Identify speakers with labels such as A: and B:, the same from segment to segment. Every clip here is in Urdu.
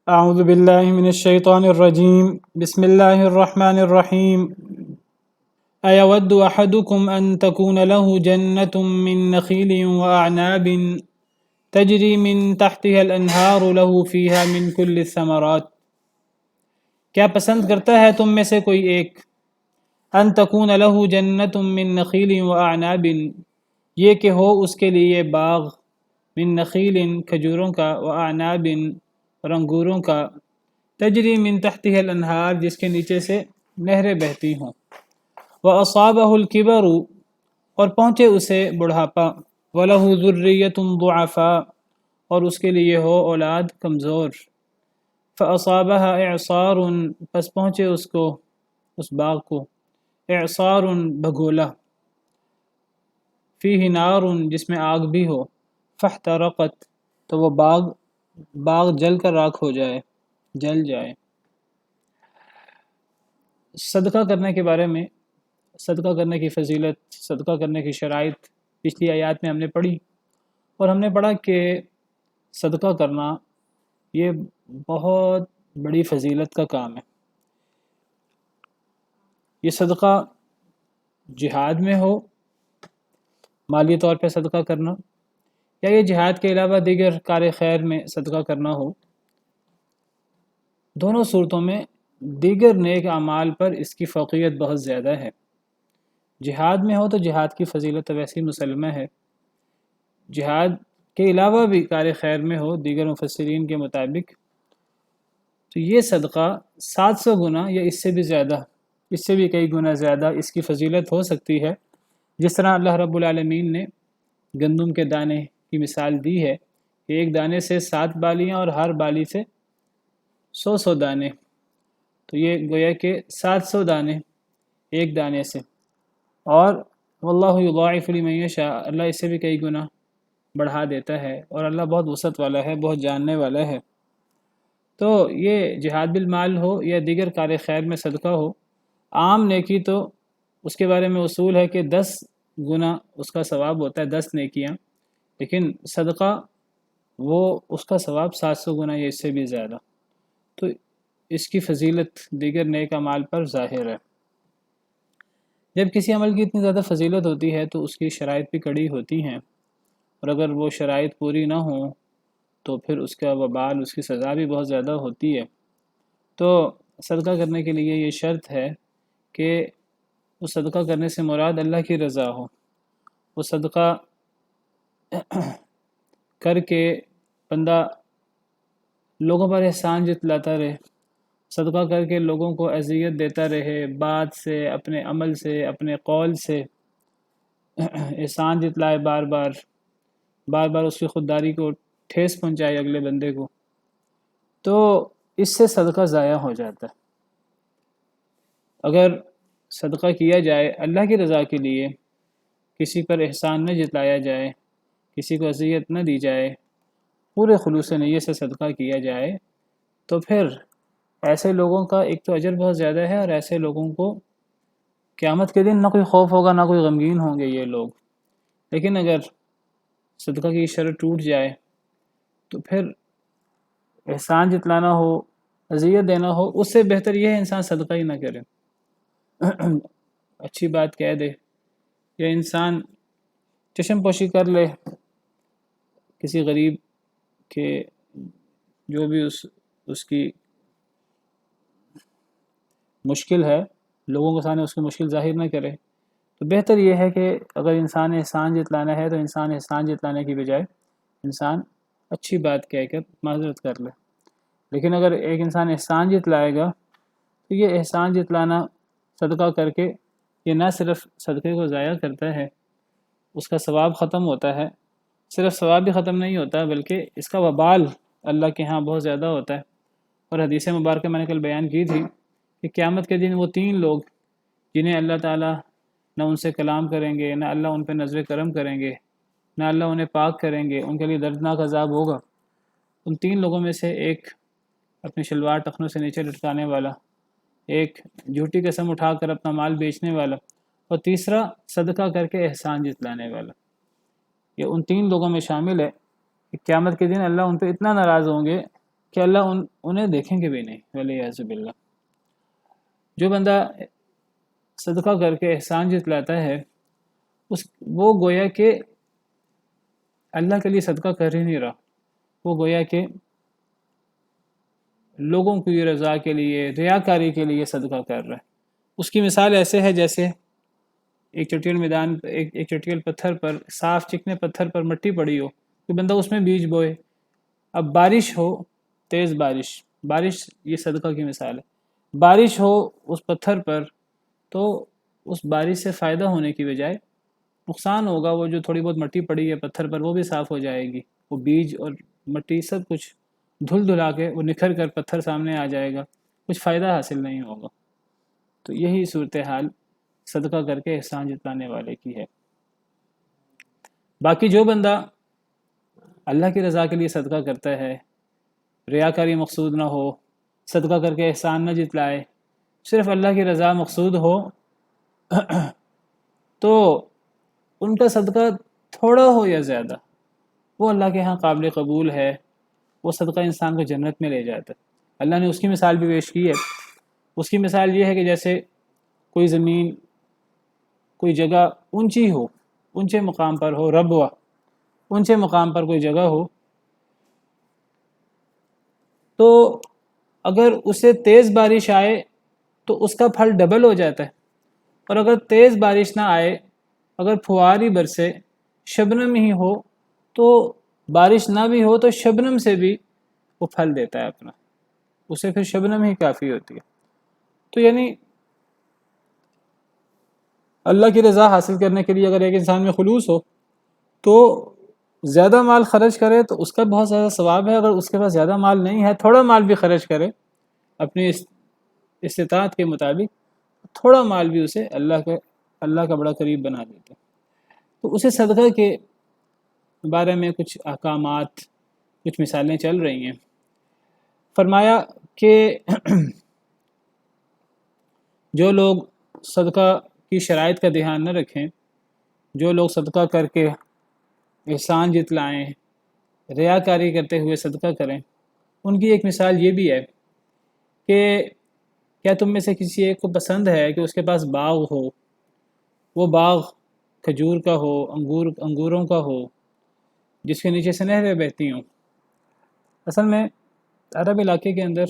A: أعوذ بالله من الشيطان الرجيم بسم الله الرحمن الرحيم أيود أحدكم أن تكون له جنة من نخيل وأعناب تجري من تحتها الأنهار له فيها من كل الثمرات کیا پسند کرتا ہے تم میں سے کوئی ایک ان تکون له جنت من نخیل وأعناب یہ کہ ہو اس کے لیے باغ من نخیل کھجوروں کا وأعناب اور انگوروں کا تجری من تحتها الانہار جس کے نیچے سے نہریں بہتی ہوں وأصابه الكبر اور پہنچے اسے بڑھاپا وله ذریۃ ضعفاء اور اس کے لیے ہو اولاد کمزور فأصابها اعصار پس پہنچے اس کو اس باغ کو اعصار بھگولا فیہ نار جس میں آگ بھی ہو فاحترقت تو وہ باغ جل کر راکھ ہو جائے جل جائے۔ صدقہ کرنے کے بارے میں، صدقہ کرنے کی فضیلت، صدقہ کرنے کی شرائط پچھلی آیات میں ہم نے پڑھی، اور ہم نے پڑھا کہ صدقہ کرنا یہ بہت بڑی فضیلت کا کام ہے۔ یہ صدقہ جہاد میں ہو، مالی طور پہ صدقہ کرنا، یا یہ جہاد کے علاوہ دیگر کار خیر میں صدقہ کرنا ہو، دونوں صورتوں میں دیگر نیک اعمال پر اس کی فوقیت بہت زیادہ ہے۔ جہاد میں ہو تو جہاد کی فضیلت ویسی مسلمہ ہے، جہاد کے علاوہ بھی کار خیر میں ہو دیگر مفسرین کے مطابق تو یہ صدقہ 700 گنا یا اس سے بھی زیادہ، اس سے بھی کئی گنا زیادہ اس کی فضیلت ہو سکتی ہے۔ جس طرح اللہ رب العالمین نے گندم کے دانے کی مثال دی ہے کہ ایک دانے سے 7 بالیاں اور ہر بالی سے 100 دانے، تو یہ گویا کہ 700 دانے ایک دانے سے، اور واللہ یضاعف لمن یشاء، اللہ اس سے بھی کئی گنا بڑھا دیتا ہے، اور اللہ بہت وسعت والا ہے، بہت جاننے والا ہے۔ تو یہ جہاد بالمال ہو یا دیگر کار خیر میں صدقہ ہو، عام نیکی تو اس کے بارے میں اصول ہے کہ 10 گنا اس کا ثواب ہوتا ہے، 10 نیکیاں، لیکن صدقہ وہ اس کا ثواب 700 گنا یا اس سے بھی زیادہ، تو اس کی فضیلت دیگر نیک اعمال پر ظاہر ہے۔ جب کسی عمل کی اتنی زیادہ فضیلت ہوتی ہے تو اس کی شرائط بھی کڑی ہوتی ہیں، اور اگر وہ شرائط پوری نہ ہوں تو پھر اس کا وبال، اس کی سزا بھی بہت زیادہ ہوتی ہے۔ تو صدقہ کرنے کے لیے یہ شرط ہے کہ اس صدقہ کرنے سے مراد اللہ کی رضا ہو، وہ صدقہ کر کے بندہ لوگوں پر احسان جتلاتا رہے، صدقہ کر کے لوگوں کو اذیت دیتا رہے، بات سے، اپنے عمل سے، اپنے قول سے احسان جتلائے، بار بار اس کی خودداری کو ٹھیس پہنچائے اگلے بندے کو، تو اس سے صدقہ ضائع ہو جاتا ہے۔ اگر صدقہ کیا جائے اللہ کی رضا کے لیے، کسی پر احسان نہ جتلایا جائے، کسی کو اذیت نہ دی جائے، پورے خلوص نیت سے صدقہ کیا جائے، تو پھر ایسے لوگوں کا ایک تو اجر بہت زیادہ ہے، اور ایسے لوگوں کو قیامت کے دن نہ کوئی خوف ہوگا، نہ کوئی غمگین ہوں گے یہ لوگ۔ لیکن اگر صدقہ کی شرط ٹوٹ جائے تو پھر احسان جتلانا ہو، اذیت دینا ہو، اس سے بہتر یہ ہے انسان صدقہ ہی نہ کرے، اچھی بات کہہ دے، یا انسان چشم پوشی کر لے کسی غریب کے، جو بھی اس کی مشکل ہے، لوگوں کے سامنے اس کی مشکل ظاہر نہ کرے۔ تو بہتر یہ ہے کہ اگر انسان احسان جتلانا ہے تو انسان احسان جتلانے کی بجائے انسان اچھی بات کہہ کر معذرت کر لے۔ لیکن اگر ایک انسان احسان جتلائے گا تو یہ احسان جتلانا صدقہ کر کے یہ نہ صرف صدقے کو ضائع کرتا ہے، اس کا ثواب ختم ہوتا ہے، صرف ثواب بھی ختم نہیں ہوتا بلکہ اس کا وبال اللہ کے ہاں بہت زیادہ ہوتا ہے۔ اور حدیث مبارکہ میں نے کل بیان کی تھی کہ قیامت کے دن وہ 3 لوگ جنہیں اللہ تعالیٰ نہ ان سے کلام کریں گے، نہ اللہ ان پہ نظر کرم کریں گے، نہ اللہ انہیں پاک کریں گے، ان کے لیے دردناک عذاب ہوگا۔ ان 3 لوگوں میں سے ایک اپنی شلوار ٹخنوں سے نیچے لٹکانے والا، ایک جھوٹی قسم اٹھا کر اپنا مال بیچنے والا، اور تیسرا صدقہ کر کے احسان جتلانے والا۔ یہ ان 3 لوگوں میں شامل ہے کہ قیامت کے دن اللہ ان پہ اتنا ناراض ہوں گے کہ اللہ انہیں دیکھیں گے بھی نہیں، ولیعذ باللہ۔ جو بندہ صدقہ کر کے احسان جتلاتا ہے وہ گویا کہ اللہ کے لیے صدقہ کر ہی نہیں رہا، وہ گویا کہ لوگوں کی رضا کے لیے، ریاکاری کے لیے صدقہ کر رہا ہے۔ اس کی مثال ایسے ہے جیسے ایک چٹیل میدان، ایک چٹیل پتھر پر، صاف چکنے پتھر پر مٹی پڑی ہو کہ بندہ اس میں بیج بوئے، اب بارش ہو، تیز بارش یہ صدقہ کی مثال ہے، بارش ہو اس پتھر پر تو اس بارش سے فائدہ ہونے کی بجائے نقصان ہوگا، وہ جو تھوڑی بہت مٹی پڑی ہے پتھر پر وہ بھی صاف ہو جائے گی، وہ بیج اور مٹی سب کچھ دھلا کے وہ نکھر کر پتھر سامنے آ جائے گا، کچھ فائدہ حاصل نہیں ہوگا۔ تو یہی صورتحال صدقہ کر کے احسان جتلانے والے کی ہے۔ باقی جو بندہ اللہ کی رضا کے لیے صدقہ کرتا ہے، ریاکاری مقصود نہ ہو، صدقہ کر کے احسان نہ جتلائے، صرف اللہ کی رضا مقصود ہو تو ان کا صدقہ تھوڑا ہو یا زیادہ وہ اللہ کے ہاں قابل قبول ہے، وہ صدقہ انسان کو جنت میں لے جاتا ہے۔ اللہ نے اس کی مثال بھی پیش کی ہے، اس کی مثال یہ ہے کہ جیسے کوئی زمین، کوئی جگہ اونچی ہو، اونچے مقام پر ہو، ربوہ، اونچے مقام پر کوئی جگہ ہو، تو اگر اسے تیز بارش آئے تو اس کا پھل ڈبل ہو جاتا ہے، اور اگر تیز بارش نہ آئے، اگر پھوار ہی برسے، شبنم ہی ہو، تو بارش نہ بھی ہو تو شبنم سے بھی وہ پھل دیتا ہے اپنا، اسے پھر شبنم ہی کافی ہوتی ہے۔ تو یعنی اللہ کی رضا حاصل کرنے کے لیے اگر ایک انسان میں خلوص ہو تو زیادہ مال خرچ کرے تو اس کا بہت زیادہ ثواب ہے، اگر اس کے پاس زیادہ مال نہیں ہے، تھوڑا مال بھی خرچ کرے اپنی استطاعت کے مطابق، تھوڑا مال بھی اسے اللہ کا بڑا قریب بنا دیتا ہے۔ تو اسے صدقہ کے بارے میں کچھ احکامات، کچھ مثالیں چل رہی ہیں۔ فرمایا کہ جو لوگ صدقہ کی شرائط کا دھیان نہ رکھیں، جو لوگ صدقہ کر کے احسان جتلائیں، ریاکاری کرتے ہوئے صدقہ کریں، ان کی ایک مثال یہ بھی ہے کہ کیا تم میں سے کسی ایک کو پسند ہے کہ اس کے پاس باغ ہو، وہ باغ کھجور کا ہو، انگوروں کا ہو، جس کے نیچے سے نہریں بہتی ہوں۔ اصل میں عرب علاقے کے اندر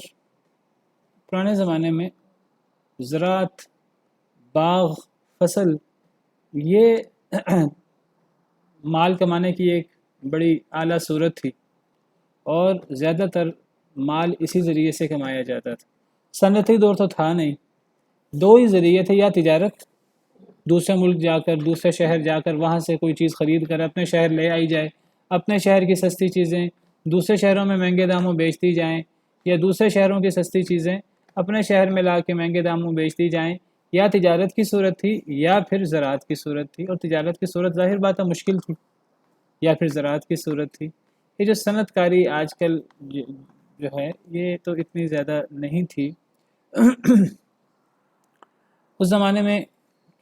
A: پرانے زمانے میں زراعت، باغ، فصل یہ مال کمانے کی ایک بڑی اعلیٰ صورت تھی، اور زیادہ تر مال اسی ذریعے سے کمایا جاتا تھا۔ صنعتی دور تو تھا نہیں، دو ہی ذریعے تھے، یا تجارت، دوسرے ملک جا کر، دوسرے شہر جا کر وہاں سے کوئی چیز خرید کر اپنے شہر لے آئی جائے، اپنے شہر کی سستی چیزیں دوسرے شہروں میں مہنگے داموں بیچتی جائیں، یا دوسرے شہروں کی سستی چیزیں اپنے شہر میں لا کے مہنگے داموں بیچتی جائیں۔ یا تجارت کی صورت تھی یا پھر زراعت کی صورت تھی، اور تجارت کی صورت ظاہر بات ہے مشکل تھی، یا پھر زراعت کی صورت تھی۔ یہ جو صنعت کاری آج کل جو ہے یہ تو اتنی زیادہ نہیں تھی۔ اس زمانے میں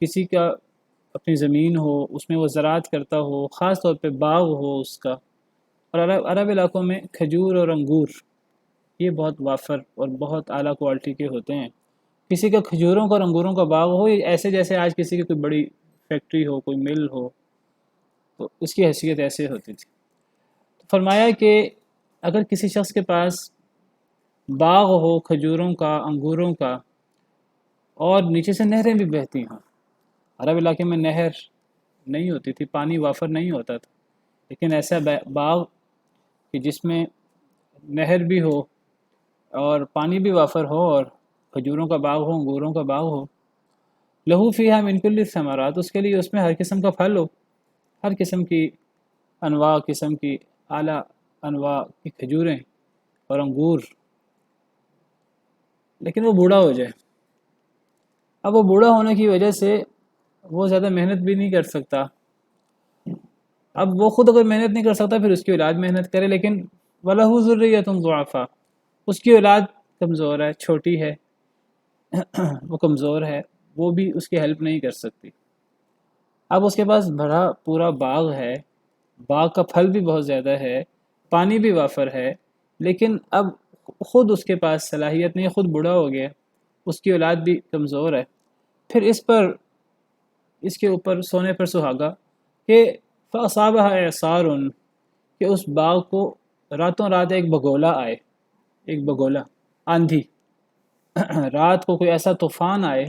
A: کسی کا اپنی زمین ہو، اس میں وہ زراعت کرتا ہو، خاص طور پہ باغ ہو اس کا، اور عرب علاقوں میں کھجور اور انگور یہ بہت وافر اور بہت اعلیٰ کوالٹی کے ہوتے ہیں۔ کسی کا کھجوروں کا اور انگوروں کا باغ ہو، ایسے جیسے آج کسی کی کوئی بڑی فیکٹری ہو، کوئی مل ہو، تو اس کی حیثیت ایسے ہوتی تھی۔ فرمایا کہ اگر کسی شخص کے پاس باغ ہو کھجوروں کا، انگوروں کا، اور نیچے سے نہریں بھی بہتی ہوں، عرب علاقے میں نہر نہیں ہوتی تھی، پانی وافر نہیں ہوتا تھا، لیکن ایسا باغ کہ جس میں نہر بھی ہو اور پانی بھی وافر ہو، اور کھجوروں کا باغ ہو، انگوروں کا باغ ہو، لہو فیہا من کل الثمرات، اس کے لیے اس میں ہر قسم کا پھل ہو، ہر قسم کی انواع قسم کی اعلیٰ انواع کی کھجوریں اور انگور، لیکن وہ بوڑھا ہو جائے۔ اب وہ بوڑھا ہونے کی وجہ سے وہ زیادہ محنت بھی نہیں کر سکتا، اب وہ خود اگر محنت نہیں کر سکتا پھر اس کی اولاد محنت کرے، لیکن وَلَهُ ذُرِّيَّةٌ ضُعَفَاء، اس کی اولاد کمزور ہے، چھوٹی ہے، وہ کمزور ہے، وہ بھی اس کی ہیلپ نہیں کر سکتی۔ اب اس کے پاس بڑا پورا باغ ہے، باغ کا پھل بھی بہت زیادہ ہے، پانی بھی وافر ہے، لیکن اب خود اس کے پاس صلاحیت نہیں، خود بوڑھا ہو گیا، اس کی اولاد بھی کمزور ہے، پھر اس کے اوپر سونے پر سہاگا کہ فَأَصَابَهَا إِعْصَارٌ، کہ اس باغ کو راتوں رات ایک بگولا آئے، ایک بگولا، آندھی، رات کو کوئی ایسا طوفان آئے،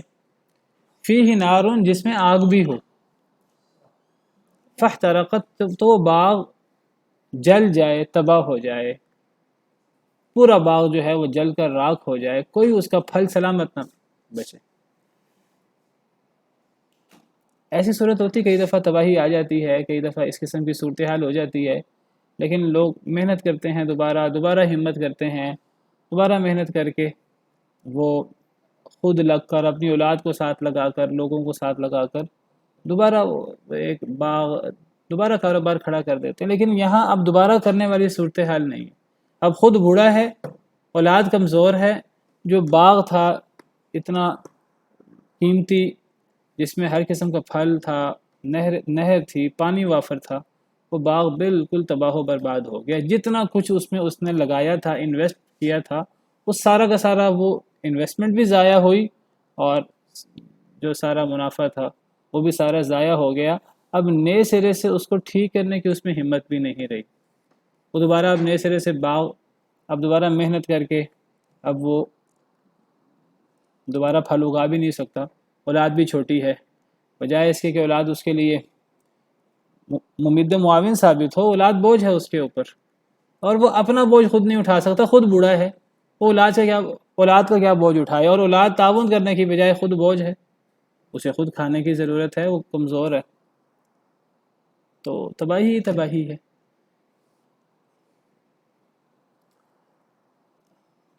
A: فِيهِ نَارٌ، جس میں آگ بھی ہو، فَاحْتَرَقَتْ، تو وہ باغ جل جائے، تباہ ہو جائے، پورا باغ جو ہے وہ جل کر راکھ ہو جائے، کوئی اس کا پھل سلامت نہ بچے۔ ایسی صورت ہوتی، کئی دفعہ تباہی آ جاتی ہے، کئی دفعہ اس قسم کی صورتحال ہو جاتی ہے، لیکن لوگ محنت کرتے ہیں، دوبارہ ہمت کرتے ہیں، دوبارہ محنت کر کے وہ خود لگ کر، اپنی اولاد کو ساتھ لگا کر، لوگوں کو ساتھ لگا کر دوبارہ ایک باغ، دوبارہ کاروبار کھڑا کر دیتے ہیں۔ لیکن یہاں اب دوبارہ کرنے والی صورتحال نہیں ہے، اب خود بوڑھا ہے، اولاد کمزور ہے، جو باغ تھا اتنا قیمتی، جس میں ہر قسم کا پھل تھا، نہر تھی، پانی وافر تھا، وہ باغ بالکل تباہ و برباد ہو گیا۔ جتنا کچھ اس نے لگایا تھا، انویسٹ کیا تھا، وہ سارا کا سارا، وہ انویسٹمنٹ بھی ضائع ہوئی، اور جو سارا منافع تھا وہ بھی سارا ضائع ہو گیا۔ اب نئے سرے سے اس کو ٹھیک کرنے کی اس میں ہمت بھی نہیں رہی، وہ دوبارہ اب نئے سرے سے باغ، اب دوبارہ محنت کر کے اب وہ دوبارہ پھل اگا بھی نہیں سکتا، اولاد بھی چھوٹی ہے، بجائے اس کے کہ اولاد اس کے لیے ممد معاون ثابت ہو، اولاد بوجھ ہے اس کے اوپر، اور وہ اپنا بوجھ خود نہیں اٹھا سکتا، خود بوڑھا ہے، وہ اولاد کا کیا بوجھ اٹھائے، اور اولاد تعاون کرنے کی بجائے خود بوجھ ہے، اسے خود کھانے کی ضرورت ہے، وہ کمزور ہے، تو تباہی ہی تباہی ہے۔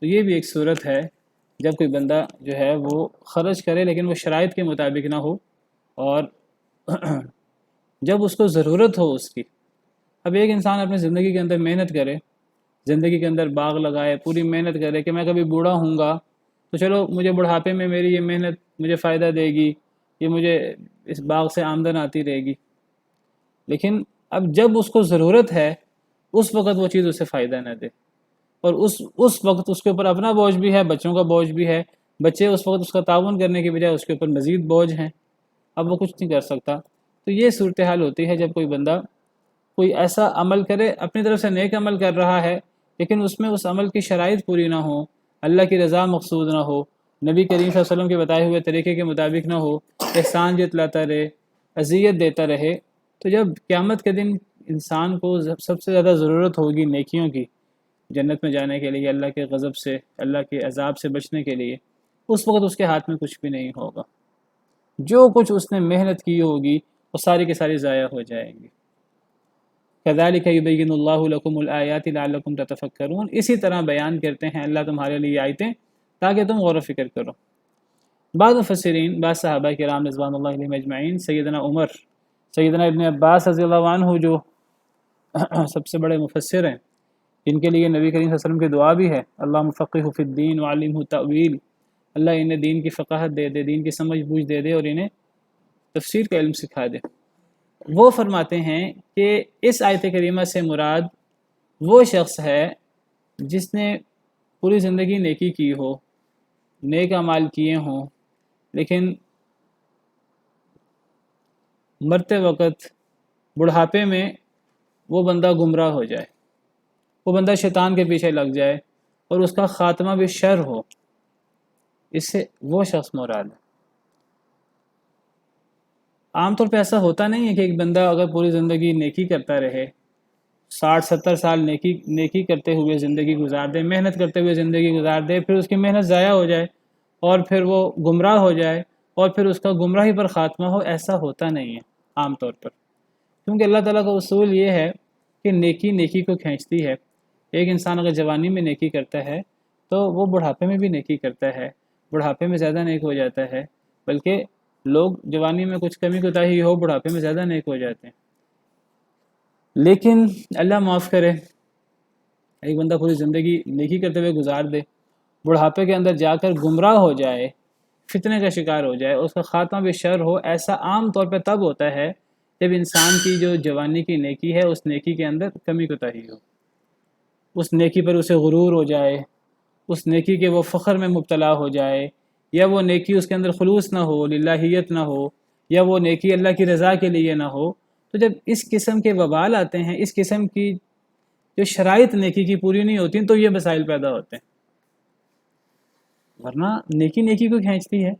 A: تو یہ بھی ایک صورت ہے جب کوئی بندہ جو ہے وہ خرچ کرے لیکن وہ شرائط کے مطابق نہ ہو، اور جب اس کو ضرورت ہو اس کی۔ اب ایک انسان اپنی زندگی کے اندر محنت کرے، زندگی کے اندر باغ لگائے، پوری محنت کرے کہ میں کبھی بوڑھا ہوں گا تو چلو مجھے بڑھاپے میں میری یہ محنت مجھے فائدہ دے گی، یہ مجھے اس باغ سے آمدن آتی رہے گی، لیکن اب جب اس کو ضرورت ہے اس وقت وہ چیز اسے فائدہ نہ دے، اور اس وقت اس کے اوپر اپنا بوجھ بھی ہے، بچوں کا بوجھ بھی ہے، بچے اس وقت اس کا تعاون کرنے کی بجائے اس کے اوپر مزید بوجھ ہیں، اب وہ کچھ نہیں کر سکتا۔ تو یہ صورتحال ہوتی ہے جب کوئی بندہ کوئی ایسا عمل کرے، اپنی طرف سے نیک عمل کر رہا ہے، لیکن اس میں اس عمل کی شرائط پوری نہ ہو، اللہ کی رضا مقصود نہ ہو، نبی کریم صلی اللہ علیہ وسلم کے بتائے ہوئے طریقے کے مطابق نہ ہو، احسان جتلاتا رہے، اذیت دیتا رہے، تو جب قیامت کے دن انسان کو سب سے زیادہ ضرورت ہوگی نیکیوں کی، جنت میں جانے کے لیے، اللہ کے غضب سے، اللہ کے عذاب سے بچنے کے لیے، اس وقت اس کے ہاتھ میں کچھ بھی نہیں ہوگا، جو کچھ اس نے محنت کی ہوگی وہ ساری کی ساری ضائع ہو جائیں گی۔ كَذَلِكَ يُبَيِّنُ اللَّهُ لَكُمُ الْآيَاتِ لَعَلَّكُمْ تَتَفَكَّرُونَ، اسی طرح بیان کرتے ہیں اللہ تمہارے لیے آیتیں تاکہ تم غور و فکر کرو۔ بعض مفسرین، بعض صحابہ کرام رضوان اللہ علیہم اجمعین، سیدنا عمر، سیدنا ابن عباس رضی اللہ عنہ جو سب سے بڑے مفسر ہیں، جن کے لیے نبی کریم صلی اللہ علیہ وسلم کی دعا بھی ہے، اللہم فقہہ فی الدین وعلمہ تأویل، اللہ انہیں دین کی فقاہت دے دے، دین کی سمجھ بوجھ دے دے، اور انہیں تفسیر کا علم سکھا دے۔ وہ فرماتے ہیں کہ اس آیت کریمہ سے مراد وہ شخص ہے جس نے پوری زندگی نیکی کی ہو، نیک اعمال کیے ہوں، لیکن مرتے وقت بڑھاپے میں وہ بندہ گمراہ ہو جائے، وہ بندہ شیطان کے پیچھے لگ جائے، اور اس کا خاتمہ بھی شر ہو، اس سے وہ شخص مراد ہے۔ عام طور پہ ایسا ہوتا نہیں ہے کہ ایک بندہ اگر پوری زندگی نیکی کرتا رہے، 60-70 سال نیکی کرتے ہوئے زندگی گزار دے، محنت کرتے ہوئے زندگی گزار دے، پھر اس کی محنت ضائع ہو جائے اور پھر وہ گمراہ ہو جائے اور پھر اس کا گمراہی پر خاتمہ ہو، ایسا ہوتا نہیں ہے عام طور پر، کیونکہ اللہ تعالیٰ کا اصول یہ ہے کہ نیکی نیکی کو کھینچتی ہے۔ ایک انسان اگر جوانی میں نیکی کرتا ہے تو وہ بڑھاپے میں بھی نیکی کرتا ہے، بڑھاپے میں زیادہ نیک ہو جاتا ہے، بلکہ لوگ جوانی میں کچھ کمی کوتاہی ہو، بڑھاپے میں زیادہ نیک ہو جاتے ہیں۔ لیکن اللہ معاف کرے، ایک بندہ پوری زندگی نیکی کرتے ہوئے گزار دے، بڑھاپے کے اندر جا کر گمراہ ہو جائے، فتنے کا شکار ہو جائے، اس کا خاتمہ بھی شر ہو، ایسا عام طور پہ تب ہوتا ہے جب انسان کی جو جوانی کی نیکی ہے اس نیکی کے اندر کمی کوتاہی ہو، اس نیکی پر اسے غرور ہو جائے، اس نیکی کے وہ فخر میں مبتلا ہو جائے، یا وہ نیکی اس کے اندر خلوص نہ ہو، للہیت نہ ہو، یا وہ نیکی اللہ کی رضا کے لیے نہ ہو، تو جب اس قسم کے وبال آتے ہیں، اس قسم کی جو شرائط نیکی کی پوری نہیں ہوتی تو یہ مسائل پیدا ہوتے ہیں۔ ورنہ نیکی نیکی کو کھینچتی ہے،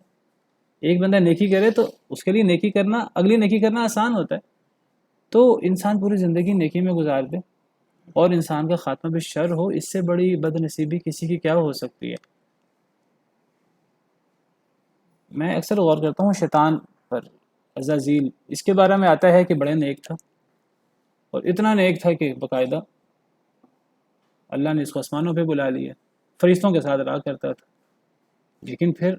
A: ایک بندہ نیکی کرے تو اس کے لیے نیکی کرنا، اگلی نیکی کرنا آسان ہوتا ہے، تو انسان پوری زندگی نیکی میں گزار دے اور انسان کا خاتمہ بھی شر ہو، اس سے بڑی بد نصیبی کسی کی کیا ہو سکتی ہے۔ میں اکثر غور کرتا ہوں شیطان پر، عزازیل، اس کے بارے میں آتا ہے کہ بڑے نیک تھا، اور اتنا نیک تھا کہ باقاعدہ اللہ نے اس کو آسمانوں پہ بلا لیا، فرشتوں کے ساتھ رہا کرتا تھا، لیکن پھر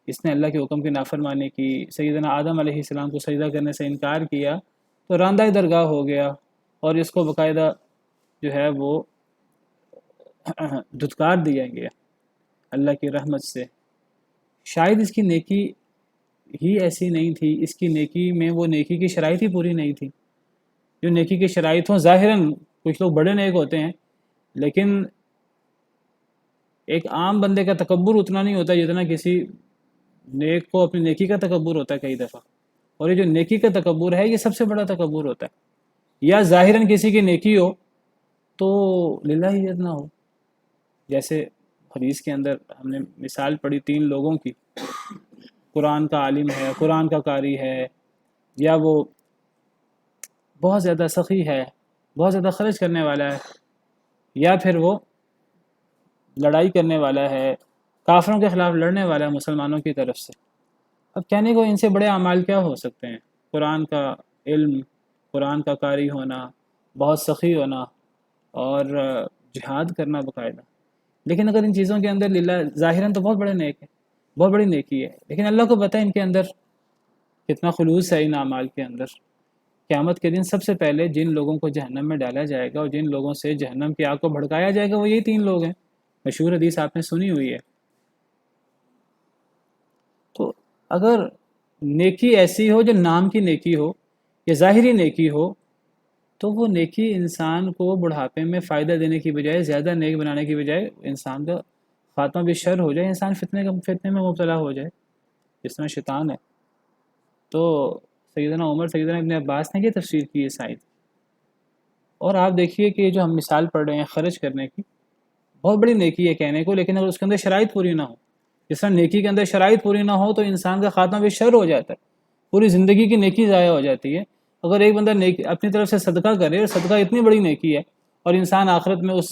A: اس نے اللہ کے حکم کی نافرمانی کی، سیدنا آدم علیہ السلام کو سجدہ کرنے سے انکار کیا، تو راندہ درگاہ ہو گیا، اور اس کو باقاعدہ جو ہے وہ دھتکار دیا گیا اللہ کی رحمت سے۔ شاید اس کی نیکی ہی ایسی نہیں تھی، اس کی نیکی میں وہ نیکی کی شرائط ہی پوری نہیں تھی جو نیکی کی شرائط ہوں۔ ظاہراً کچھ لوگ بڑے نیک ہوتے ہیں، لیکن ایک عام بندے کا تکبر اتنا نہیں ہوتا جتنا کسی نیک کو اپنی نیکی کا تکبر ہوتا ہے کئی دفعہ، اور یہ جو نیکی کا تکبر ہے یہ سب سے بڑا تکبر ہوتا ہے۔ یا ظاہراً کسی کی نیکی ہو تو للہیت نہ ہو، جیسے حدیث کے اندر ہم نے مثال پڑھی 3 لوگوں کی، قرآن کا عالم ہے، قرآن کا قاری ہے، یا وہ بہت زیادہ سخی ہے، بہت زیادہ خرچ کرنے والا ہے، یا پھر وہ لڑائی کرنے والا ہے، کافروں کے خلاف لڑنے والا ہے مسلمانوں کی طرف سے۔ اب کہنے کو ان سے بڑے اعمال کیا ہو سکتے ہیں؟ قرآن کا علم، قرآن کا قاری ہونا، بہت سخی ہونا، اور جہاد کرنا باقاعدہ۔ لیکن اگر ان چیزوں کے اندر للہ ظاہراً تو بہت بڑے نیک ہے، بہت بڑی نیکی ہے، لیکن اللہ کو پتہ ہے ان کے اندر کتنا خلوص ہے ان اعمال کے اندر۔ قیامت کے دن سب سے پہلے جن لوگوں کو جہنم میں ڈالا جائے گا اور جن لوگوں سے جہنم کی آگ کو بھڑکایا جائے گا وہ یہی 3 لوگ ہیں، مشہور حدیث آپ نے سنی ہوئی ہے۔ تو اگر نیکی ایسی ہو جو نام کی نیکی ہو یا ظاہری نیکی ہو، تو وہ نیکی انسان کو بڑھاپے میں فائدہ دینے کی بجائے، زیادہ نیک بنانے کی بجائے انسان کا خاتمہ بھی شر ہو جائے، انسان فتنے میں مبتلا ہو جائے جس میں شیطان ہے۔ تو سیدنا عمر، سیدنا ابن عباس نے یہ تفسیر کی اس آیت، اور آپ دیکھیے کہ جو ہم مثال پڑھ رہے ہیں خرچ کرنے کی، بہت بڑی نیکی ہے کہنے کو، لیکن اگر اس کے اندر شرائط پوری نہ ہو، جس طرح نیکی کے اندر شرائط پوری نہ ہو تو انسان کا خاتمہ بھی شر ہو جاتا ہے، پوری زندگی کی نیکی ضائع ہو جاتی ہے۔ اگر ایک بندہ اپنی طرف سے صدقہ کرے، اور صدقہ اتنی بڑی نیکی ہے، اور انسان آخرت میں اس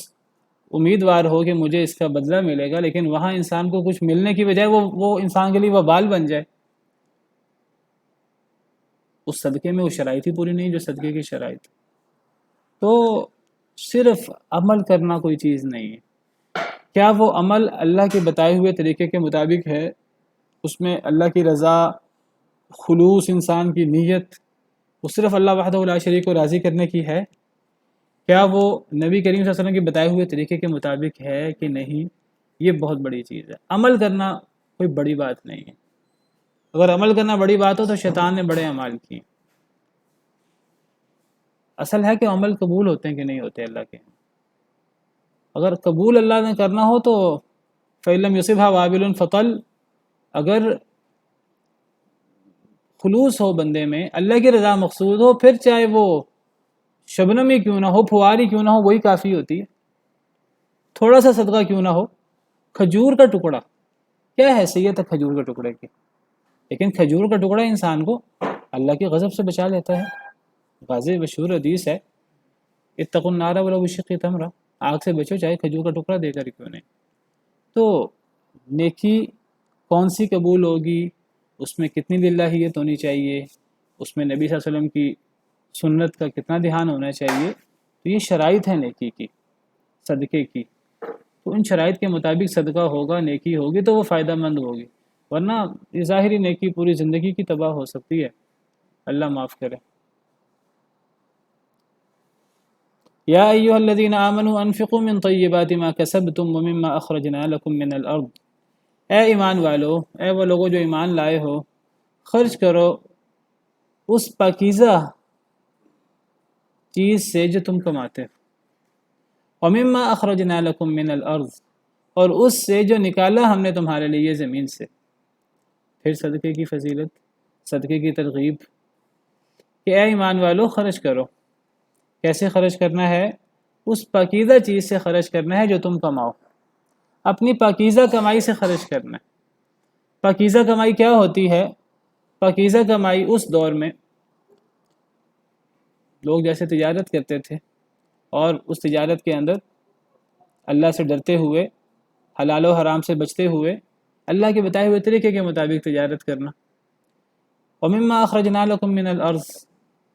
A: امیدوار ہو کہ مجھے اس کا بدلہ ملے گا، لیکن وہاں انسان کو کچھ ملنے کی بجائے وہ انسان کے لیے وبال بن جائے، اس صدقے میں وہ شرائط ہی پوری نہیں جو صدقے کی شرائط۔ تو صرف عمل کرنا کوئی چیز نہیں ہے، کیا وہ عمل اللہ کے بتائے ہوئے طریقے کے مطابق ہے، اس میں اللہ کی رضا، خلوص انسان کی نیت، وہ صرف اللہ وحدہ لا شریک کو راضی کرنے کی ہے، کیا وہ نبی کریم صلی اللہ علیہ وسلم کے بتائے ہوئے طریقے کے مطابق ہے کہ نہیں، یہ بہت بڑی چیز ہے۔ عمل کرنا کوئی بڑی بات نہیں ہے، اگر عمل کرنا بڑی بات ہو تو شیطان نے بڑے اعمال کیے۔ اصل ہے کہ عمل قبول ہوتے ہیں کہ نہیں ہوتے اللہ کے، اگر قبول اللہ نے کرنا ہو تو فَإِلَّمْ يُصِبْهَا وَابِلٌ فَطَلْ، اگر خلوص ہو بندے میں، اللہ کی رضا مقصود ہو، پھر چاہے وہ شبنم ہی کیوں نہ ہو، پھواری کیوں نہ ہو، وہی کافی ہوتی ہے۔ تھوڑا سا صدقہ کیوں نہ ہو، کھجور کا ٹکڑا، کیا حیثیت ہے کھجور کے ٹکڑے کی، لیکن کھجور کا ٹکڑا انسان کو اللہ کی غضب سے بچا لیتا ہے۔ واضح مشہور حدیث ہے، اتقوا النار ولو بشق تمرہ، آگ سے بچو چاہے کھجور کا ٹکڑا دے کر کیوں نہیں۔ تو نیکی کون سی قبول ہوگی، اس میں کتنی للہیت ہونی چاہیے، اس میں نبی صلی اللہ علیہ وسلم کی سنت کا کتنا دھیان ہونا چاہیے، تو یہ شرائط ہیں نیکی کی، صدقے کی۔ تو ان شرائط کے مطابق صدقہ ہوگا، نیکی ہوگی تو وہ فائدہ مند ہوگی، ورنہ یہ ظاہری نیکی پوری زندگی کی تباہ ہو سکتی ہے، اللہ معاف کرے۔ یا ایھا الذین آمنوا انفقوا من طیبات ما کسبتم ومما اخرجنا لکم من الارض، اے ایمان والو، اے وہ لوگوں جو ایمان لائے ہو، خرچ کرو اس پاکیزہ چیز سے جو تم کماتے ہو، ومما اخرجنا لکم من الارض، اور اس سے جو نکالا ہم نے تمہارے لیے زمین سے۔ پھر صدقے کی فضیلت، صدقے کی ترغیب کہ اے ایمان والو خرچ کرو۔ کیسے خرچ کرنا ہے؟ اس پاکیزہ چیز سے خرچ کرنا ہے جو تم کماؤ، اپنی پاکیزہ کمائی سے خرچ کرنا ہے۔ پاکیزہ کمائی کیا ہوتی ہے؟ پاکیزہ کمائی اس دور میں لوگ جیسے تجارت کرتے تھے اور اس تجارت کے اندر اللہ سے ڈرتے ہوئے، حلال و حرام سے بچتے ہوئے، اللہ کے بتائے ہوئے طریقے کے مطابق تجارت کرنا۔ وَمِمَّا أَخْرَجْنَا لَكُم مِّنَ الْأَرْضِ،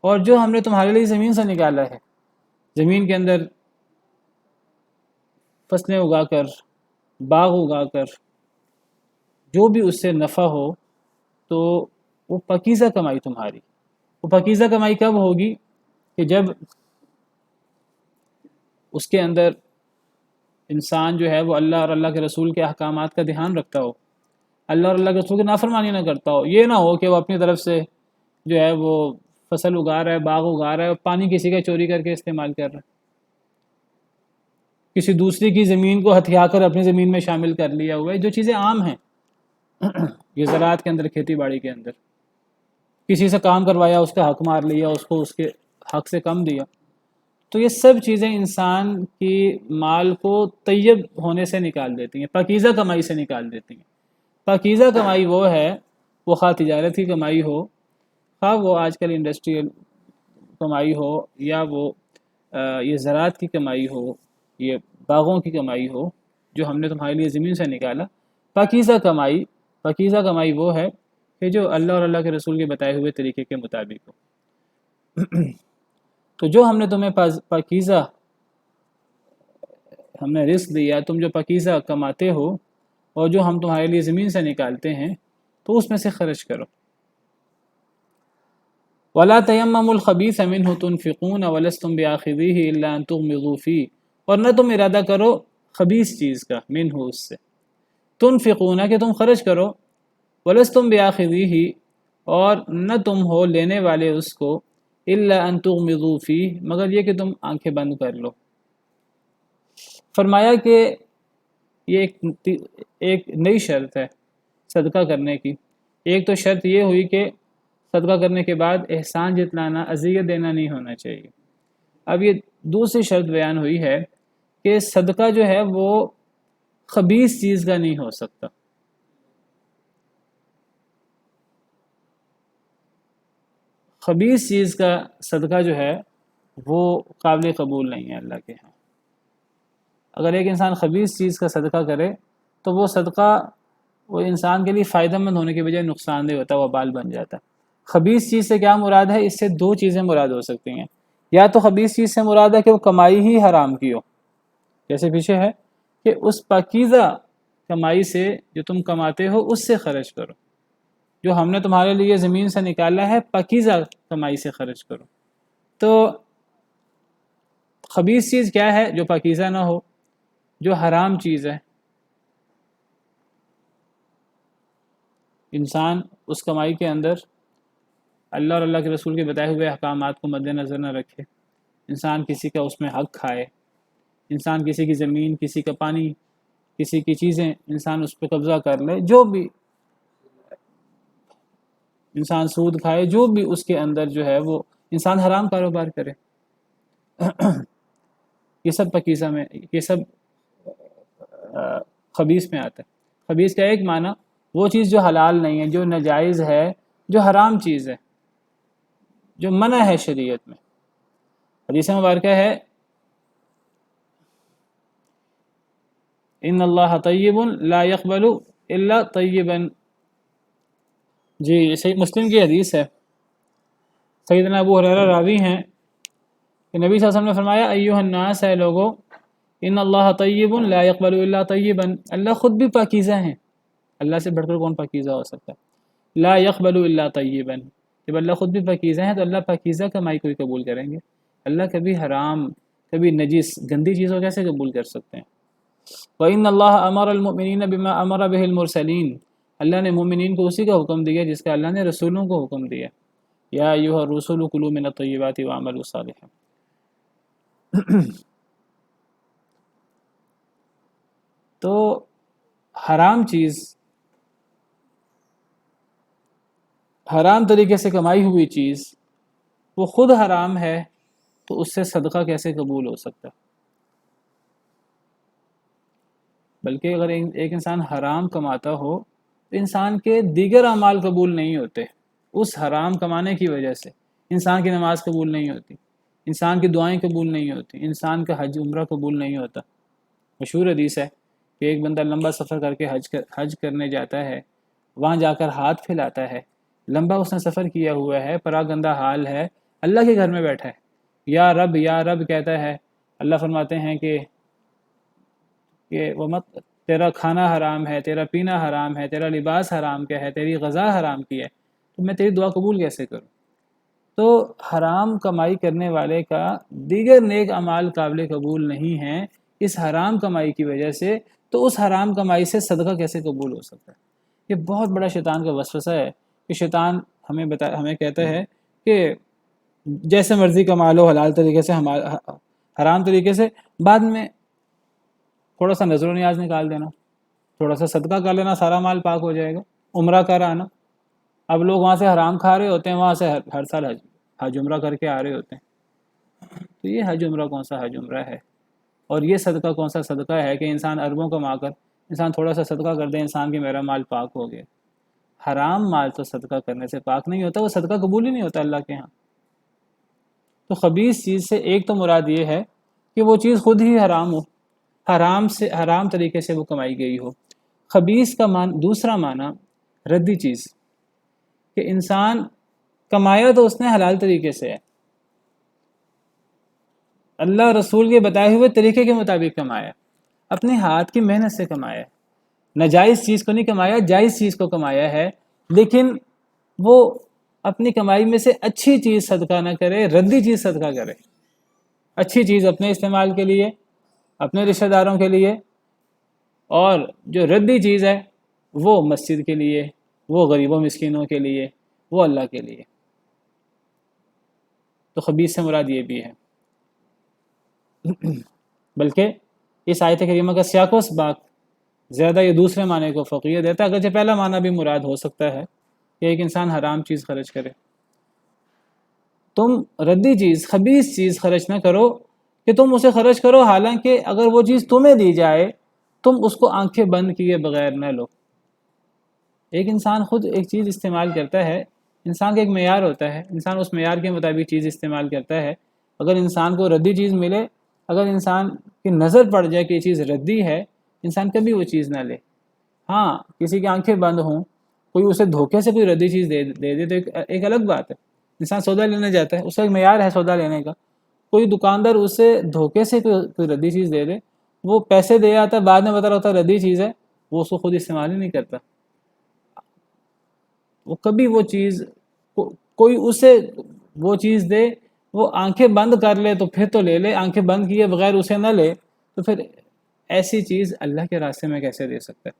A: اور جو ہم نے تمہارے لیے زمین سے نکالا ہے، زمین کے اندر فصلیں اگا کر، باغ اگا کر، جو بھی اس سے نفع ہو، تو وہ پاکیزہ کمائی تمہاری۔ وہ پاکیزہ کمائی کب ہوگی؟ کہ جب اس کے اندر انسان جو ہے وہ اللہ اور اللہ کے رسول کے احکامات کا دھیان رکھتا ہو، اللہ اور اللہ کے رسول کی نافرمانی نہ کرتا ہو۔ یہ نہ ہو کہ وہ اپنی طرف سے جو ہے وہ فصل اگا رہا ہے، باغ اگا رہا ہے، اور پانی کسی کا چوری کر کے استعمال کر رہا ہے، کسی دوسری کی زمین کو ہتھیا کر اپنی زمین میں شامل کر لیا ہوا ہے، جو چیزیں عام ہیں یہ زراعت کے اندر، کھیتی باڑی کے اندر۔ کسی سے کام کروایا، اس کا حق مار لیا، اس کو اس کے حق سے کم دیا۔ تو یہ سب چیزیں انسان کی مال کو طیب ہونے سے نکال دیتی ہیں، پاکیزہ کمائی سے نکال دیتی ہیں۔ پاکیزہ کمائی وہ ہے، وہ خواہ تجارت کی کمائی ہو، خواہ وہ آج کل انڈسٹریل کمائی ہو، یا وہ یہ زراعت کی کمائی ہو، یہ باغوں کی کمائی ہو جو ہم نے تمہارے لیے زمین سے نکالا۔ پاکیزہ کمائی وہ ہے کہ جو اللہ اور اللہ کے رسول کے بتائے ہوئے طریقے کے مطابق ہو۔ تو جو ہم نے تمہیں پاکیزہ ہم نے رزق دیا، تم جو پاکیزہ کماتے ہو اور جو ہم تمہارے لیے زمین سے نکالتے ہیں، تو اس میں سے خرچ کرو۔ وَلَا تَيَمَّمُوا الْخَبِيثَ مِنْهُ تُنْفِقُونَ وَلَسْتُمْ بِآخِذِيهِ إِلَّا أَن تُغْمِضُوا فِيهِ، اور نہ تم ارادہ کرو خبیث چیز کا، منہ اس سے، تنفقون کہ تم خرچ کرو، وَلَسْتُمْ بِآخِذِيهِ اور نہ تم ہو لینے والے اس کو، إِلَّا أَن تُغْمِضُوا فِيهِ مگر یہ کہ تم آنکھیں بند کر لو۔ فرمایا کہ یہ ایک نئی شرط ہے صدقہ کرنے کی۔ ایک تو شرط یہ ہوئی کہ صدقہ کرنے کے بعد احسان جتلانا، اذیت دینا نہیں ہونا چاہیے۔ اب یہ دوسری شرط بیان ہوئی ہے کہ صدقہ جو ہے وہ خبیث چیز کا نہیں ہو سکتا۔ خبیث چیز کا صدقہ جو ہے وہ قابل قبول نہیں ہے اللہ کے ہاں۔ اگر ایک انسان خبیث چیز کا صدقہ کرے تو وہ صدقہ وہ انسان کے لیے فائدہ مند ہونے کے بجائے نقصان دہ ہوتا ہے، وبال بن جاتا ہے۔ خبیث چیز سے کیا مراد ہے؟ اس سے دو چیزیں مراد ہو سکتی ہیں۔ یا تو خبیث چیز سے مراد ہے کہ وہ کمائی ہی حرام کی ہو، جیسے پیچھے ہے کہ اس پاکیزہ کمائی سے جو تم کماتے ہو اس سے خرچ کرو، جو ہم نے تمہارے لیے زمین سے نکالا ہے پاکیزہ کمائی سے خرچ کرو۔ تو خبیث چیز کیا ہے؟ جو پاکیزہ نہ ہو، جو حرام چیز ہے۔ انسان اس کمائی کے اندر اللہ اور اللہ کے رسول کے بتائے ہوئے احکامات کو مد نظر نہ رکھے، انسان کسی کا اس میں حق کھائے، انسان کسی کی زمین، کسی کا پانی، کسی کی چیزیں انسان اس پہ قبضہ کر لے، جو بھی انسان سود کھائے، جو بھی اس کے اندر جو ہے وہ انسان حرام کاروبار کرے، یہ سب پاکیزہ میں، یہ سب خبیث میں آتا ہے۔ خبیث کا ایک معنی وہ چیز جو حلال نہیں ہے، جو ناجائز ہے، جو حرام چیز ہے، جو منع ہے شریعت میں۔ حدیث مبارکہ ہے ان اللہ طیب لا يقبل الا طیبا، جی یہ صحیح مسلم کی حدیث ہے۔ سیدنا ابو ہریرہ راوی ہیں کہ نبی صلی اللہ علیہ وسلم نے فرمایا ایھا الناس، ہے لوگو، ان اللہ طیب لا يقبل الا طیبا، اللہ خود بھی پاکیزہ ہیں، اللہ سے بڑھ کر کون پاکیزہ ہو سکتا ہے؟ لا يقبل الا طیبا، جب اللہ خود بھی پاکیزہ ہیں تو اللہ پاکیزہ کمائی کو ہی قبول کریں گے۔ اللہ کبھی حرام، کبھی نجس، گندی چیزوں کیسے قبول کر سکتے ہیں؟ وَإِنَّ اللَّهَ أَمَرَ الْمُؤْمِنِينَ بِمَا أَمَرَ بِهِ الْمُرْسَلِينَ، اللہ نے مومنین کو اسی کا حکم دیا جس کا اللہ نے رسولوں کو حکم دیا۔ یا ایھا الرسول کلوا من الطیبات واعملوا صالحا۔ تو حرام چیز، حرام طریقے سے کمائی ہوئی چیز وہ خود حرام ہے، تو اس سے صدقہ کیسے قبول ہو سکتا؟ بلکہ اگر ایک انسان حرام کماتا ہو تو انسان کے دیگر اعمال قبول نہیں ہوتے، اس حرام کمانے کی وجہ سے انسان کی نماز قبول نہیں ہوتی، انسان کی دعائیں قبول نہیں ہوتی، انسان کا حج عمرہ قبول نہیں ہوتا۔ مشہور حدیث ہے کہ ایک بندہ لمبا سفر کر کے حج کرنے جاتا ہے، وہاں جا کر ہاتھ پھیلاتا ہے، لمبا اس نے سفر کیا ہوا ہے، پراگندہ حال ہے، اللہ کے گھر میں بیٹھا ہے، یا رب یا رب کہتا ہے، اللہ فرماتے ہیں کہ وہ مت، تیرا کھانا حرام ہے، تیرا پینا حرام ہے، تیرا لباس حرام کیا ہے، تیری غذا حرام کی ہے، تو میں تیری دعا قبول کیسے کروں؟ تو حرام کمائی کرنے والے کا دیگر نیک اعمال قابل قبول نہیں ہیں اس حرام کمائی کی وجہ سے، تو اس حرام کمائی سے صدقہ کیسے قبول ہو سکتا ہے؟ یہ بہت بڑا شیطان کا وسوسہ ہے کہ شیطان ہمیں کہتا ہے کہ جیسے مرضی کما لو حلال طریقے سے، حرام طریقے سے، بعد میں تھوڑا سا نظر و نیاز نکال دینا، تھوڑا سا صدقہ کر لینا، سارا مال پاک ہو جائے گا، عمرہ کر آنا۔ اب لوگ وہاں سے حرام کھا رہے ہوتے ہیں، وہاں سے ہر سال حج عمرہ کر کے آ رہے ہوتے ہیں، تو یہ حج عمرہ کون سا حج عمرہ ہے؟ اور یہ صدقہ کون سا صدقہ ہے کہ انسان اربوں کما کر انسان تھوڑا سا صدقہ کر دے، انسان کے میرا مال پاک ہو گیا؟ حرام مال تو صدقہ کرنے سے پاک نہیں ہوتا، وہ صدقہ قبول ہی نہیں ہوتا اللہ کے ہاں۔ تو خبیث چیز سے ایک تو مراد یہ ہے کہ وہ چیز خود ہی حرام ہو، حرام طریقے سے وہ کمائی گئی ہو۔ خبیث کا دوسرا معنی ردی چیز، کہ انسان کمایا تو اس نے حلال طریقے سے ہے، اللہ رسول کے بتائے ہوئے طریقے کے مطابق کمایا، اپنے ہاتھ کی محنت سے کمایا، ناجائز چیز کو نہیں کمایا، جائز چیز کو کمایا ہے، لیکن وہ اپنی کمائی میں سے اچھی چیز صدقہ نہ کرے، ردی چیز صدقہ کرے۔ اچھی چیز اپنے استعمال کے لیے، اپنے رشتہ داروں کے لیے، اور جو ردی چیز ہے وہ مسجد کے لیے، وہ غریبوں مسکینوں کے لیے، وہ اللہ کے لیے۔ تو خبیث سے مراد یہ بھی ہے۔ بلکہ اس آیت کریمہ کا سیاق و سباق زیادہ یہ دوسرے معنی کو فوقیت دیتا ہے، اگرچہ پہلا معنی بھی مراد ہو سکتا ہے کہ ایک انسان حرام چیز خرچ کرے۔ تم ردی چیز، خبیث چیز خرچ نہ کرو کہ تم اسے خرچ کرو، حالانکہ اگر وہ چیز تمہیں دی جائے تم اس کو آنکھیں بند کیے بغیر نہ لو۔ ایک انسان خود ایک چیز استعمال کرتا ہے، انسان کا ایک معیار ہوتا ہے، انسان اس معیار کے مطابق چیز استعمال کرتا ہے۔ اگر انسان کو ردی چیز ملے، اگر انسان کی نظر پڑ جائے کہ یہ چیز ردی ہے، انسان کبھی وہ چیز نہ لے۔ ہاں، کسی کی آنکھیں بند ہوں، کوئی اسے دھوکے سے کوئی ردی چیز دے دے تو ایک الگ بات ہے، انسان سودا لینے جاتا ہے، اس کا ایک معیار ہے سودا لینے کا۔ کوئی دکاندار اسے دھوکے سے کوئی ردی چیز دے دے، وہ پیسے دے آتا ہے، بعد میں بتا رہا ہوتا ہے ردی چیز ہے، وہ اس کو خود استعمال ہی نہیں کرتا۔ وہ کبھی وہ چیز، کوئی اسے وہ چیز دے، وہ آنکھیں بند کر لے تو پھر تو لے لے، آنکھیں بند کیے بغیر اسے نہ لے تو پھر ایسی چیز اللہ کے راستے میں کیسے دے سکتا ہے؟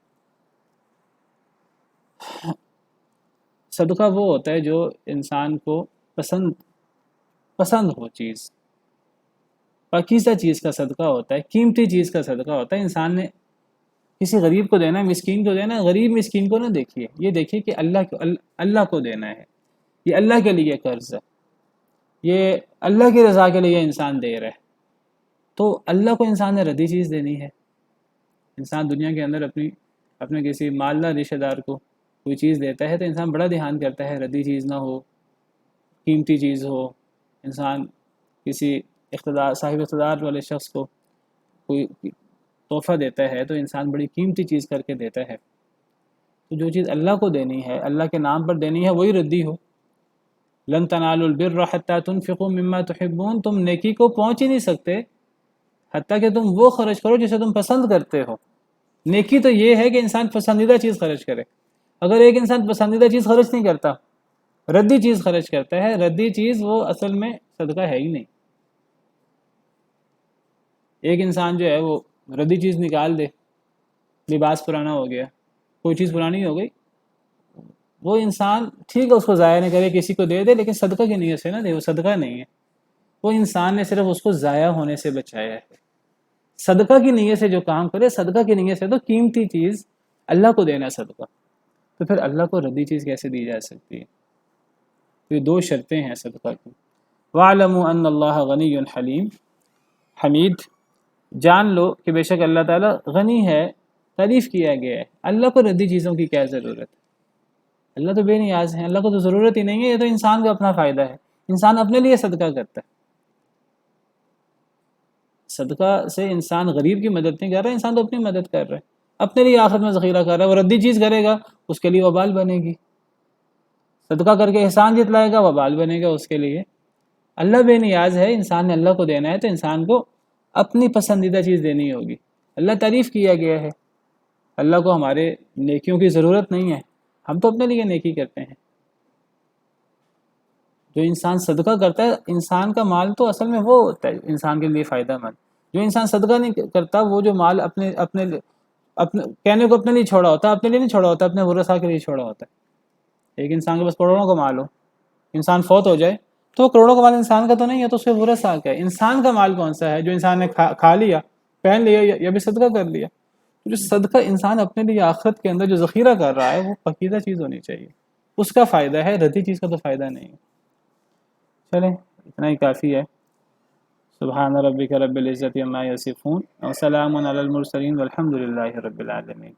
A: صدقہ وہ ہوتا ہے جو انسان کو پسند ہو، چیز پاکیزہ چیز کا صدقہ ہوتا ہے، قیمتی چیز کا صدقہ ہوتا ہے۔ انسان نے کسی غریب کو دینا ہے، مسکین کو دینا ہے، غریب مسکین کو نہ دیکھیے، یہ دیکھیے کہ اللہ کو دینا ہے، یہ اللہ کے لیے قرض ہے، یہ اللہ کی رضا کے لیے انسان دے رہا ہے۔ تو اللہ کو انسان نے ردی چیز دینی ہے؟ انسان دنیا کے اندر اپنے کسی مالدار رشتہ دار کو کوئی چیز دیتا ہے تو انسان بڑا دھیان کرتا ہے ردی چیز نہ ہو، قیمتی چیز ہو۔ انسان کسی صاحب اقتدار والے شخص کو کوئی تحفہ دیتا ہے تو انسان بڑی قیمتی چیز کر کے دیتا ہے۔ تو جو چیز اللہ کو دینی ہے، اللہ کے نام پر دینی ہے، وہی ردی ہو۔ لن تنالوا البر حتى تنفقوا مما تحبون، تم نیکی کو پہنچ ہی نہیں سکتے حتیٰ کہ تم وہ خرچ کرو جسے تم پسند کرتے ہو۔ نیکی تو یہ ہے کہ انسان پسندیدہ چیز خرچ کرے۔ اگر ایک انسان پسندیدہ چیز خرچ نہیں کرتا، ردی چیز خرچ کرتا ہے، ردی چیز وہ اصل میں صدقہ ہے ہی نہیں۔ ایک انسان جو ہے وہ ردی چیز نکال دے، لباس پرانا ہو گیا، کوئی چیز پرانی ہو گئی، وہ انسان ٹھیک ہے اس کو ضائع نہ کرے، کسی کو دے دے، لیکن صدقہ کی نیت سے نہ دے، وہ صدقہ نہیں ہے، وہ انسان نے صرف اس کو ضائع ہونے سے بچایا ہے۔ صدقہ کی نیت سے جو کام کرے، صدقہ کی نیت سے تو قیمتی چیز اللہ کو دینا صدقہ، تو پھر اللہ کو ردی چیز کیسے دی جا سکتی ہے؟ تو یہ دو شرطیں ہیں صدقہ کی۔ وَاعْلَمُوا أَنَّ اللَّهَ غَنِيٌّ حَلِيمٌ، حمید، جان لو کہ بے شک اللہ تعالیٰ غنی ہے، تعریف کیا گیا ہے، اللہ کو ردی چیزوں کی کیا ضرورت ہے؟ اللہ تو بے نیاز ہے، اللہ کو تو ضرورت ہی نہیں ہے، یہ تو انسان کا اپنا فائدہ ہے، انسان اپنے لیے صدقہ کرتا ہے۔ صدقہ سے انسان غریب کی مدد نہیں کر رہا، انسان تو اپنی مدد کر رہا ہے، اپنے لیے آخرت میں ذخیرہ کر رہا ہے، وہ ردی چیز کرے گا اس کے لیے وبال بنے گی، صدقہ کر کے احسان جتلائے گا وبال بنے گا اس کے لیے۔ اللہ بے نیاز ہے، انسان نے اللہ کو دینا ہے تو انسان کو اپنی پسندیدہ چیز دینی ہوگی۔ اللہ تعریف کیا گیا ہے، اللہ کو ہمارے نیکیوں کی ضرورت نہیں ہے، ہم تو اپنے لیے نیکی کرتے ہیں۔ جو انسان صدقہ کرتا ہے، انسان کا مال تو اصل میں وہ ہوتا ہے انسان کے لیے فائدہ مند۔ جو انسان صدقہ نہیں کرتا، وہ جو مال اپنے کہنے کو اپنے لیے چھوڑا ہوتا ہے، اپنے لیے نہیں چھوڑا ہوتا، اپنے ورثاء کے لیے چھوڑا ہوتا ہے۔ ایک انسان کے پاس کروڑوں کا مال ہو، انسان فوت ہو جائے تو وہ کروڑوں کا مال انسان کا تو نہیں ہے، تو اس کے ورثاء کا ہے۔ انسان کا مال کون سا ہے؟ جو انسان نے کھا لیا، پہن لیا یا بھی صدقہ کر لیا۔ جو صدقہ انسان اپنے لیے آخرت کے اندر جو ذخیرہ کر رہا ہے وہ پاکیزہ چیز ہونی چاہیے، اس کا فائدہ ہے، ردی چیز کا تو فائدہ نہیں ہے۔ چلیں اتنا ہی کافی ہے۔ سبحان ربک رب العزت عما یصفون وسلام علی المرسلین والحمد للہ رب العالمین۔